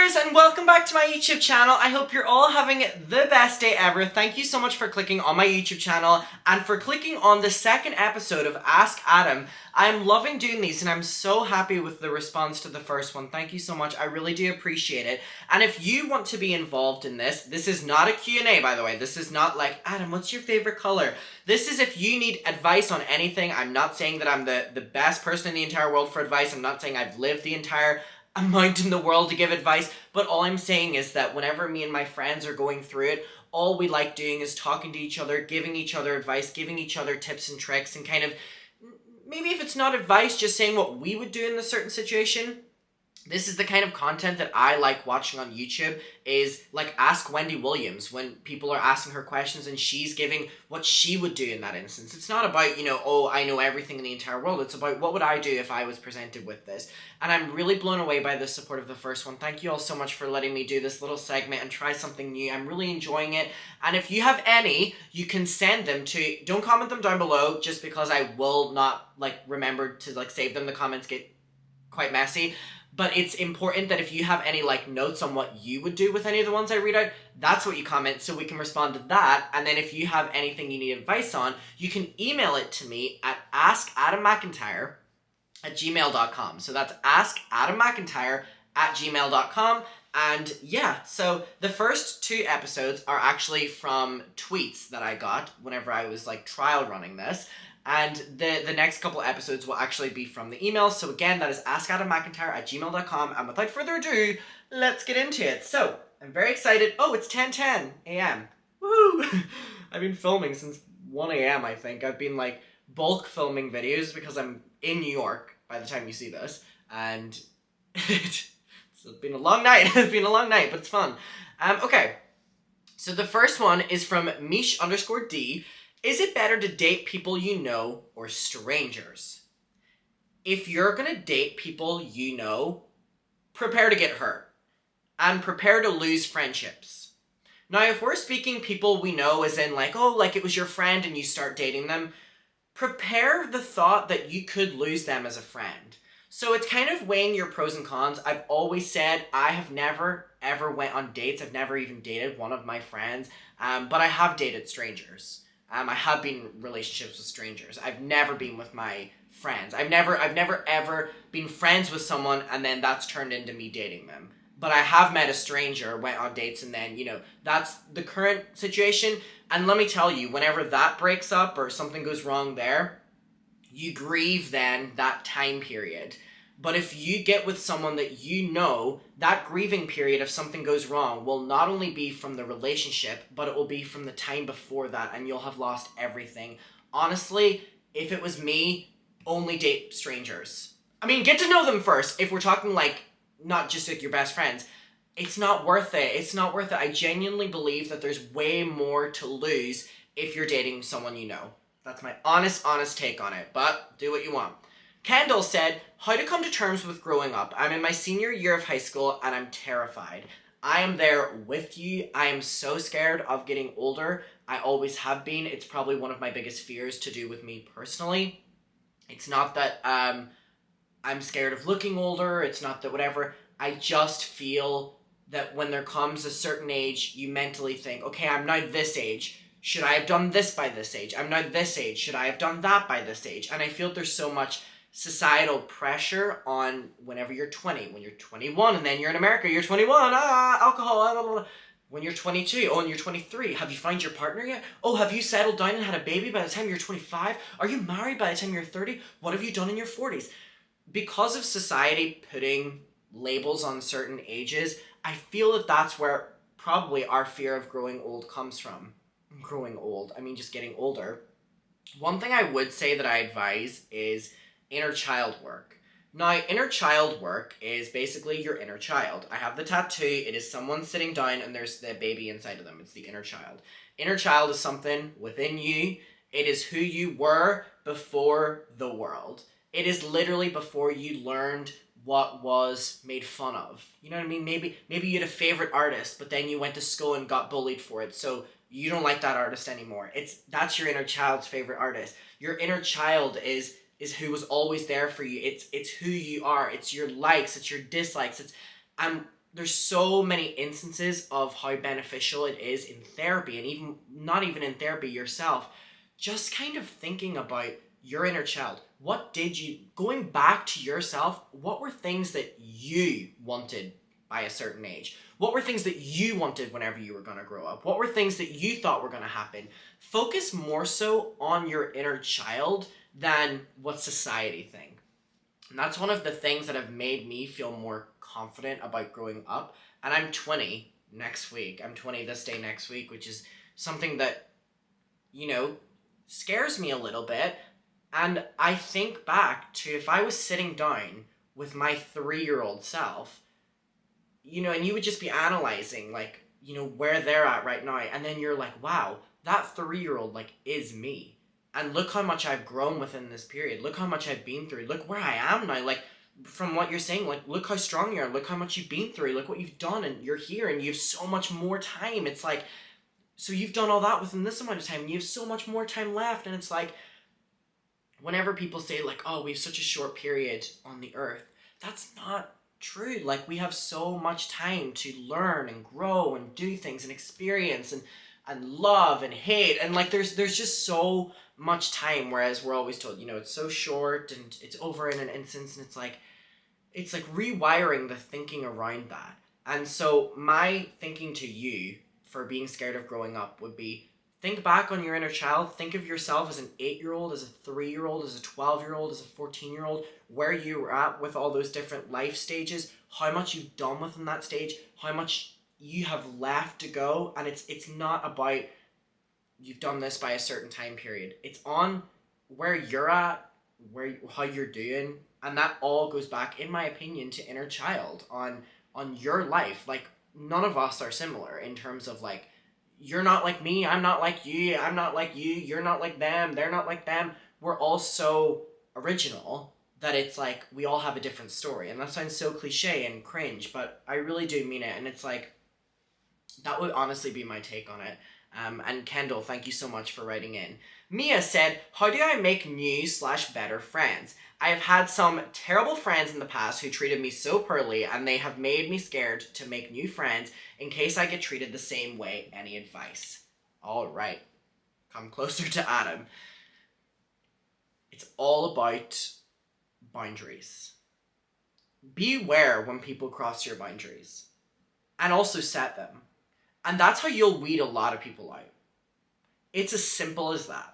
YouTubers, and welcome back to my YouTube channel. I hope you're all having the best day ever. Thank you so much for clicking on my YouTube channel and for clicking on the second episode of Ask Adam. I'm loving doing these and I'm so happy with the response to the first one. Thank you so much. I really do appreciate it. And if you want to be involved in this is not a Q&A, by the way. This is not like, Adam, what's your favorite color? This is if you need advice on anything. I'm not saying that I'm the best person in the entire world for advice. I'm not saying I've lived the entire amount in the world to give advice, but all I'm saying is that whenever me and my friends are going through it, all we like doing is talking to each other, giving each other advice, giving each other tips and tricks, and kind of, maybe if it's not advice, just saying what we would do in a certain situation. This is the kind of content that I like watching on YouTube, is like Ask Wendy Williams, when people are asking her questions and she's giving what she would do in that instance. It's not about, oh, I know everything in the entire world. It's about what would I do if I was presented with this. And I'm really blown away by the support of the first one. Thank you all so much for letting me do this little segment and try something new. I'm really enjoying it. And if you have any, you can send them to, don't comment them down below just because I will not remember to save them. The comments get quite messy. But it's important that if you have any notes on what you would do with any of the ones I read out, that's what you comment so we can respond to that. And then if you have anything you need advice on, you can email it to me at askadammcintyre@gmail.com. So that's askadammcintyre@gmail.com. And yeah, so the first two episodes are actually from tweets that I got whenever I was trial running this. And the next couple episodes will actually be from the email. So again, that is askadammcintyre@gmail.com. And without further ado, let's get into it. So, I'm very excited. Oh, it's 10:10 a.m. Woohoo! I've been filming since 1 a.m. I think. I've been bulk filming videos because I'm in New York by the time you see this. And it's been a long night. It's been a long night, but it's fun. Okay. So the first one is from Mish_D. Is it better to date people you know or strangers? If you're going to date people you know, prepare to get hurt. And prepare to lose friendships. Now, if we're speaking people we know as in it was your friend and you start dating them, prepare the thought that you could lose them as a friend. So it's kind of weighing your pros and cons. I've always said I have never, ever went on dates. I've never even dated one of my friends. But I have dated strangers. I have been in relationships with strangers. I've never been with my friends. I've never ever been friends with someone and then that's turned into me dating them. But I have met a stranger, went on dates, and then, that's the current situation. And let me tell you, whenever that breaks up or something goes wrong there, you grieve then that time period. But if you get with someone that you know, that grieving period, if something goes wrong, will not only be from the relationship, but it will be from the time before that, and you'll have lost everything. Honestly, if it was me, only date strangers. I mean, get to know them first. If we're talking not just your best friends, it's not worth it. It's not worth it. I genuinely believe that there's way more to lose if you're dating someone you know. That's my honest take on it, but do what you want. Kendall said, how to come to terms with growing up. I'm in my senior year of high school and I'm terrified. I am there with you. I am so scared of getting older. I always have been. It's probably one of my biggest fears to do with me personally. It's not that I'm scared of looking older. It's not that whatever. I just feel that when there comes a certain age, you mentally think, okay, I'm now this age. Should I have done this by this age? I'm now this age. Should I have done that by this age? And I feel there's so much societal pressure on whenever you're 20, when you're 21, and then you're in America, you're 21, alcohol, blah, blah, blah. When you're 22, and you're 23, have you found your partner yet? Oh, have you settled down and had a baby by the time you're 25? Are you married by the time you're 30? What have you done in your 40s? Because of society putting labels on certain ages, I feel that that's where probably our fear of growing old comes from. Growing old, I mean just getting older. One thing I would say that I advise is inner child work. Now, inner child work is basically your inner child. I have the tattoo. It is someone sitting down and there's the baby inside of them. It's the inner child. Inner child is something within you. It is who you were before the world. It is literally before you learned what was made fun of. You know what I mean? Maybe you had a favorite artist, but then you went to school and got bullied for it, so you don't like that artist anymore. That's your inner child's favorite artist. Your inner child is who was always there for you. It's who you are. It's your likes. It's your dislikes. And there's so many instances of how beneficial it is in therapy, and even not even in therapy yourself, just kind of thinking about your inner child. What did you, going back to yourself, what were things that you wanted by a certain age? What were things that you wanted whenever you were going to grow up? What were things that you thought were going to happen? Focus more so on your inner child than what society think. And that's one of the things that have made me feel more confident about growing up. And I'm 20 next week. I'm 20 this day next week, which is something that, scares me a little bit. And I think back to if I was sitting down with my 3-year-old self, and you would just be analyzing, where they're at right now. And then you're like, wow, that 3-year-old, is me. And look how much I've grown within this period. Look how much I've been through. Look where I am now. From what you're saying, look how strong you are. Look how much you've been through. Look what you've done. And you're here and you have so much more time. It's like, so you've done all that within this amount of time. And you have so much more time left. And it's like, whenever people say, oh, we have such a short period on the earth, that's not true. We have so much time to learn and grow and do things and experience and love and hate. And there's just so much time, whereas we're always told, it's so short and it's over in an instant. And it's like rewiring the thinking around that. And so my thinking to you for being scared of growing up would be, think back on your inner child. Think of yourself as an 8-year-old, as a 3-year-old, as a 12-year-old, as a 14-year-old, where you were at with all those different life stages, how much you've done within that stage, how much you have left to go. And it's not about you've done this by a certain time period. It's on where you're at, how you're doing, and that all goes back, in my opinion, to inner child on your life. None of us are similar in terms of you're not like me, I'm not like you, I'm not like you, you're not like them, they're not like them. We're all so original that it's we all have a different story. And that sounds so cliche and cringe, but I really do mean it. And it's that would honestly be my take on it. And Kendall, thank you so much for writing in. Mia said, how do I make new/better friends? I have had some terrible friends in the past who treated me so poorly, and they have made me scared to make new friends in case I get treated the same way. Any advice? All right. Come closer to Adam. It's all about boundaries. Beware when people cross your boundaries, and also set them. And that's how you'll weed a lot of people out. It's as simple as that.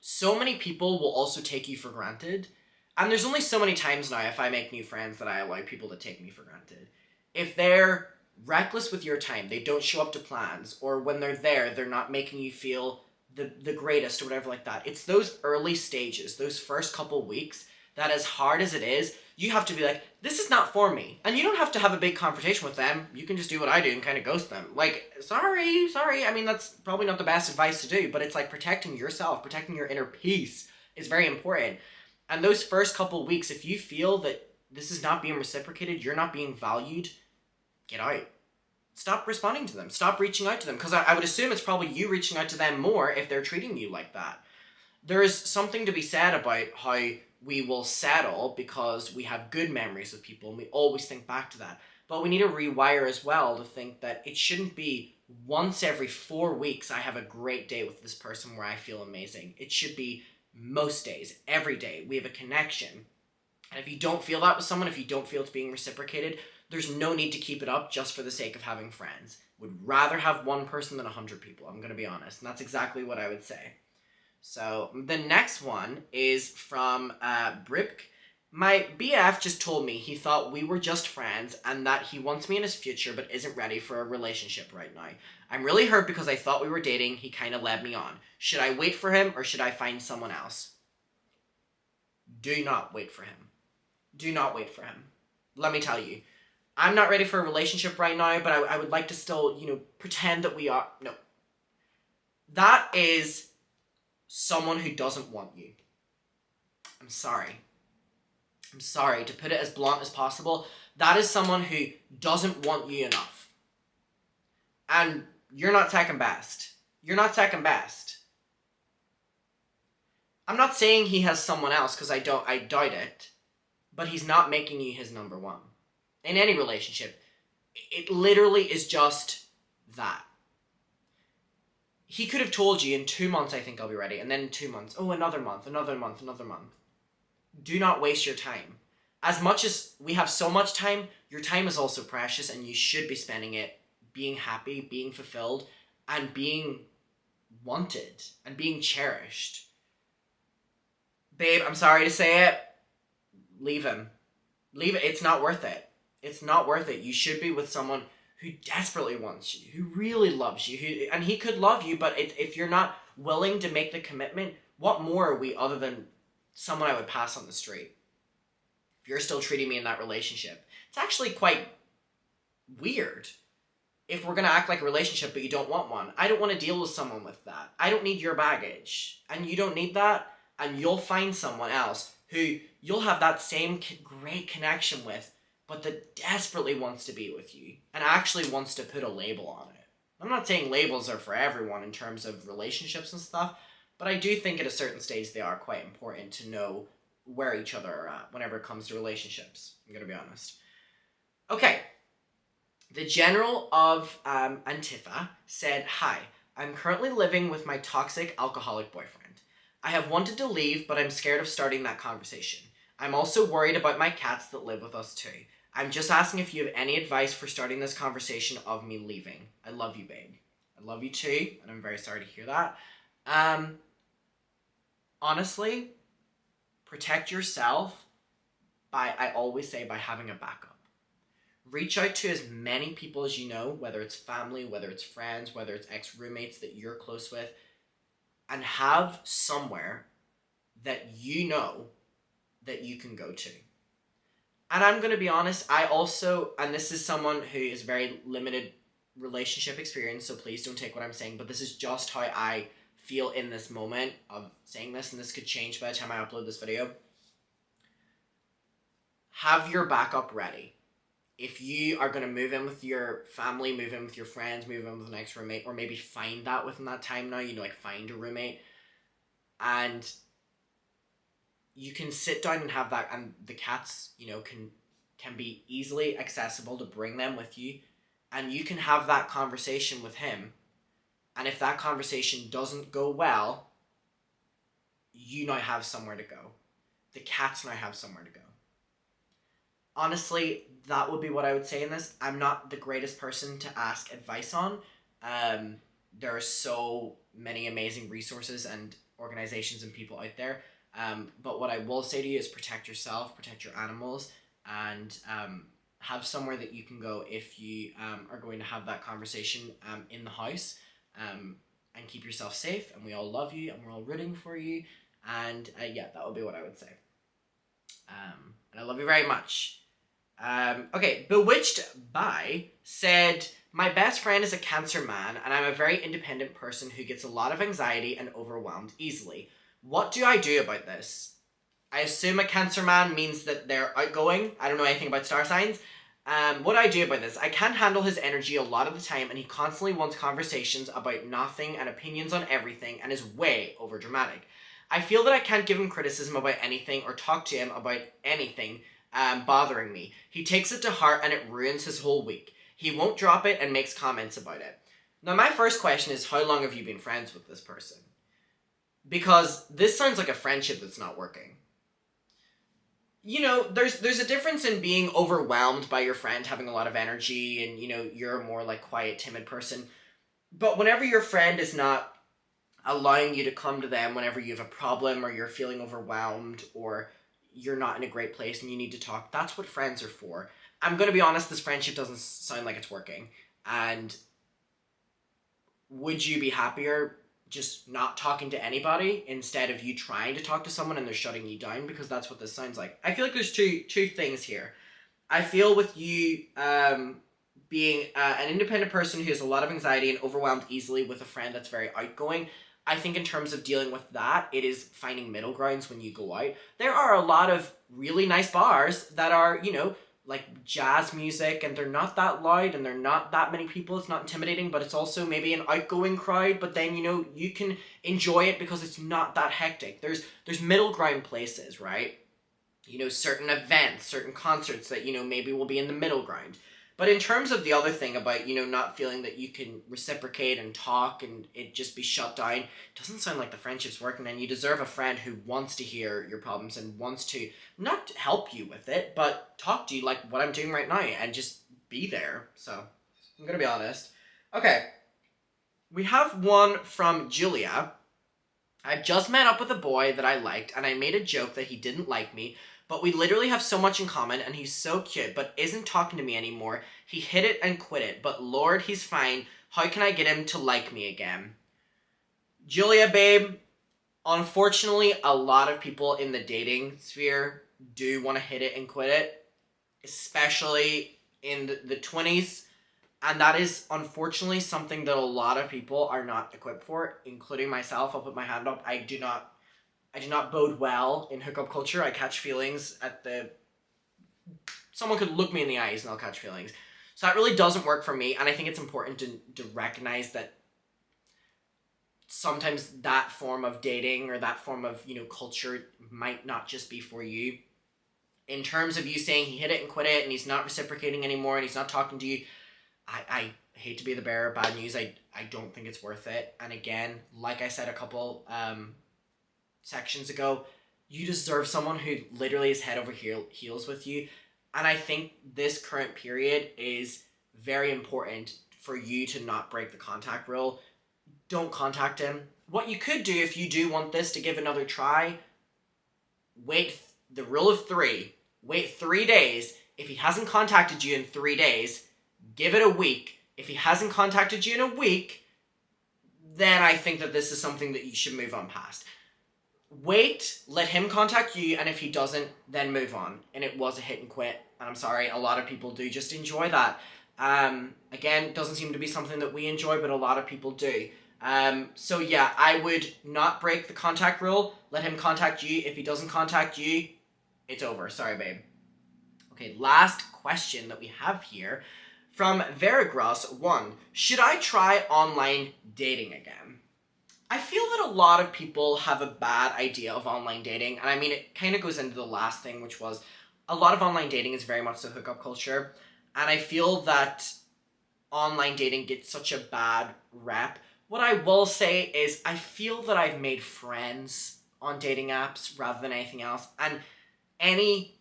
So many people will also take you for granted. And there's only so many times now, if I make new friends, that I allow people to take me for granted. If they're reckless with your time, they don't show up to plans, or when they're there, they're not making you feel the greatest or whatever like that. It's those early stages, those first couple weeks, that as hard as it is, you have to be like, this is not for me. And you don't have to have a big confrontation with them. You can just do what I do and kind of ghost them. Sorry. I mean, that's probably not the best advice to do, but it's protecting yourself, protecting your inner peace is very important. And those first couple weeks, if you feel that this is not being reciprocated, you're not being valued, get out. Stop responding to them. Stop reaching out to them. Because I would assume it's probably you reaching out to them more if they're treating you like that. There is something to be said about how we will settle because we have good memories of people and we always think back to that. But we need to rewire as well to think that it shouldn't be once every 4 weeks I have a great day with this person where I feel amazing. It should be most days, every day. We have a connection. And if you don't feel that with someone, if you don't feel it's being reciprocated, there's no need to keep it up just for the sake of having friends. Would rather have one person than 100 people, I'm going to be honest. And that's exactly what I would say. So the next one is from Bripk. My BF just told me he thought we were just friends and that he wants me in his future but isn't ready for a relationship right now. I'm really hurt because I thought we were dating. He kind of led me on. Should I wait for him or should I find someone else? Do not wait for him. Do not wait for him. Let me tell you. I'm not ready for a relationship right now, but I would like to still, pretend that we are. No. That is someone who doesn't want you. I'm sorry. To put it as blunt as possible, that is someone who doesn't want you enough. And you're not second best. You're not second best. I'm not saying he has someone else because I doubt it, but he's not making you his number one. in any relationship, it literally is just that. He could have told you in 2 months, I think I'll be ready. And then in 2 months, oh, another month, another month, another month. Do not waste your time. As much as we have so much time, your time is also precious, and you should be spending it being happy, being fulfilled, and being wanted, and being cherished. Babe, I'm sorry to say it. Leave him. Leave it. It's not worth it. It's not worth it. You should be with someone who desperately wants you, who really loves you, and he could love you, but if you're not willing to make the commitment, what more are we other than someone I would pass on the street? If you're still treating me in that relationship, it's actually quite weird. If we're going to act like a relationship but you don't want one, I don't want to deal with someone with that. I don't need your baggage, and you don't need that, and you'll find someone else who you'll have that same great connection with, but that desperately wants to be with you and actually wants to put a label on it. I'm not saying labels are for everyone in terms of relationships and stuff, but I do think at a certain stage they are quite important to know where each other are at whenever it comes to relationships. I'm going to be honest. Okay. The General of Antifa said, "Hi, I'm currently living with my toxic alcoholic boyfriend. I have wanted to leave, but I'm scared of starting that conversation. I'm also worried about my cats that live with us too. I'm just asking if you have any advice for starting this conversation of me leaving. I love you, babe." I love you too, and I'm very sorry to hear that. Honestly, protect yourself I always say, by having a backup. Reach out to as many people as you know, whether it's family, whether it's friends, whether it's ex-roommates that you're close with, and have somewhere that you know that you can go to. And I'm going to be honest, I also, and this is someone who is very limited relationship experience, so please don't take what I'm saying, but this is just how I feel in this moment of saying this, and this could change by the time I upload this video. Have your backup ready. If you are going to move in with your family, move in with your friends, move in with an ex-roommate, or maybe find that within that time now, you know, like find a roommate, and you can sit down and have that, and the cats, you know, can be easily accessible to bring them with you, and you can have that conversation with him, and if that conversation doesn't go well, you now have somewhere to go. The cats now have somewhere to go. Honestly, that would be what I would say in this. I'm not the greatest person to ask advice on. There are so many amazing resources and organizations and people out there. But what I will say to you is protect yourself, protect your animals, and have somewhere that you can go if you are going to have that conversation in the house, and keep yourself safe. And we all love you, and we're all rooting for you. And yeah, that would be what I would say. And I love you very much. Okay, Bewitched By said, "My best friend is a Cancer man, and I'm a very independent person who gets a lot of anxiety and overwhelmed easily. What do I do about this?" I assume a Cancer man means that they're outgoing. I don't know anything about star signs. What do I do about this? I can't handle his energy a lot of the time, and he constantly wants conversations about nothing and opinions on everything, and is way over dramatic. I feel that I can't give him criticism about anything or talk to him about anything bothering me. He takes it to heart, and it ruins his whole week. He won't drop it and makes comments about it. Now, my first question is, how long have you been friends with this person? Because this sounds like a friendship that's not working. You know, there's a difference in being overwhelmed by your friend having a lot of energy, and, you know, you're a more like quiet, timid person. But whenever your friend is not allowing you to come to them whenever you have a problem, or you're feeling overwhelmed, or you're not in a great place and you need to talk, that's what friends are for. I'm going to be honest, this friendship doesn't sound like it's working. And would you be happier just not talking to anybody instead of you trying to talk to someone and they're shutting you down? Because that's what this sounds like. I feel like there's two things here. I feel with you being an independent person who has a lot of anxiety and overwhelmed easily with a friend that's very outgoing, I think in terms of dealing with that, it is finding middle grounds when you go out. There are a lot of really nice bars that are, you know, like jazz music, and they're not that loud, and they're not that many people. It's not intimidating, but it's also maybe an outgoing crowd, but then, you know, you can enjoy it because it's not that hectic. There's middle ground places, right? certain events, certain concerts that, maybe will be in the middle ground. But in terms of the other thing about, not feeling that you can reciprocate and talk and it just be shut down, it doesn't sound like the friendship's working, and you deserve a friend who wants to hear your problems and wants to not help you with it, but talk to you like what I'm doing right now and just be there. So, I'm going to be honest. Okay. We have one from Julia. I just met up with a boy that I liked, and I made a joke that he didn't like me, but we literally have so much in common, and he's so cute, but isn't talking to me anymore. He hit it and quit it, but Lord, he's fine. How can I get him to like me again? Julia, babe, unfortunately, a lot of people in the dating sphere do want to hit it and quit it, especially in the 20s. And that is, unfortunately, something that a lot of people are not equipped for, including myself. I'll put my hand up. I do not bode well in hookup culture. I catch feelings someone could look me in the eyes and I'll catch feelings. So that really doesn't work for me. And I think it's important to recognize that sometimes that form of dating or that form of, culture might not just be for you. In terms of you saying he hit it and quit it and he's not reciprocating anymore and he's not talking to you, I hate to be the bearer of bad news. I don't think it's worth it. And again, like I said a couple sections ago, you deserve someone who literally is head over heels with you. And I think this current period is very important for you to not break the contact rule. Don't contact him. What you could do if you do want this to give another try, the rule of 3. Wait 3 days. If he hasn't contacted you in 3 days, give it a week. If he hasn't contacted you in a week, then I think that this is something that you should move on past. Wait, let him contact you, and if he doesn't, then move on. And it was a hit and quit, and I'm sorry, a lot of people do just enjoy that. Again, it doesn't seem to be something that we enjoy, but a lot of people do. So yeah, I would not break the contact rule. Let him contact you. If he doesn't contact you, it's over. Sorry, babe. Okay, last question that we have here from Veragros 1. Should I try online dating again? I feel that a lot of people have a bad idea of online dating, and I mean, it kind of goes into the last thing, which was a lot of online dating is very much the hookup culture, and I feel that online dating gets such a bad rep. What I will say is I feel that I've made friends on dating apps rather than anything else, and any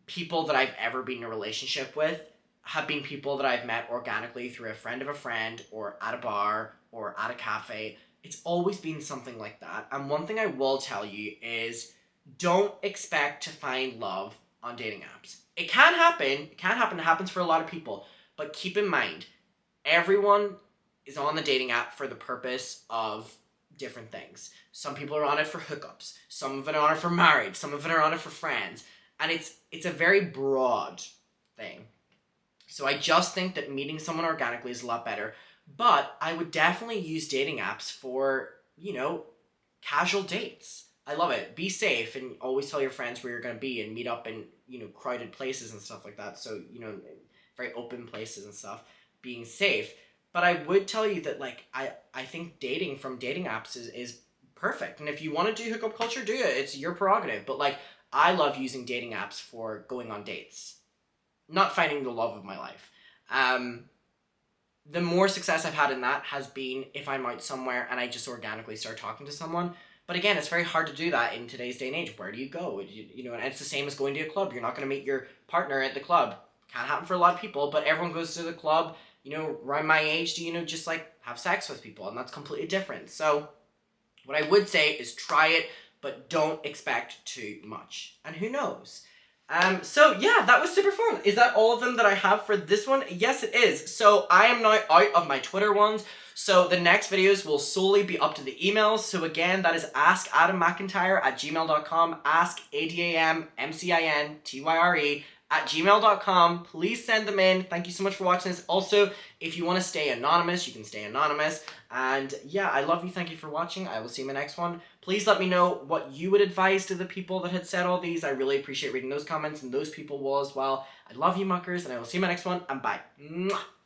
people that I've ever been in a relationship with have been people that I've met organically through a friend of a friend or at a bar or at a cafe. It's always been something like that. And one thing I will tell you is don't expect to find love on dating apps. It can happen. It happens for a lot of people. But keep in mind, everyone is on the dating app for the purpose of different things. Some people are on it for hookups. Some of it are on it for marriage. Some of it are on it for friends. And it's a very broad thing. So I just think that meeting someone organically is a lot better. But I would definitely use dating apps for, casual dates. I love it. Be safe and always tell your friends where you're going to be and meet up in, crowded places and stuff like that. So, very open places and stuff. Being safe. But I would tell you that, I think dating from dating apps is perfect. And if you want to do hookup culture, do it. It's your prerogative. But, I love using dating apps for going on dates. Not finding the love of my life. The more success I've had in that has been if I'm out somewhere and I just organically start talking to someone. But again, it's very hard to do that in today's day and age. Where do you go? And it's the same as going to a club. You're not going to meet your partner at the club. Can't happen for a lot of people, but everyone goes to the club, around my age to, just have sex with people. And that's completely different. So what I would say is try it, but don't expect too much. And who knows? So yeah, that was super fun. Is that all of them that I have for this one? Yes, it is. So I am now out of my Twitter ones. So the next videos will solely be up to the emails. So again, that is askadammcintyre@gmail.com. askadammcintyre @gmail.com. Please send them in. Thank you so much for watching this. Also, if you want to stay anonymous, you can stay anonymous. And yeah, I love you. Thank you for watching. I will see you in my next one. Please let me know what you would advise to the people that had said all these. I really appreciate reading those comments, and those people will as well. I love you, muckers, and I will see you in my next one. And bye. Mwah.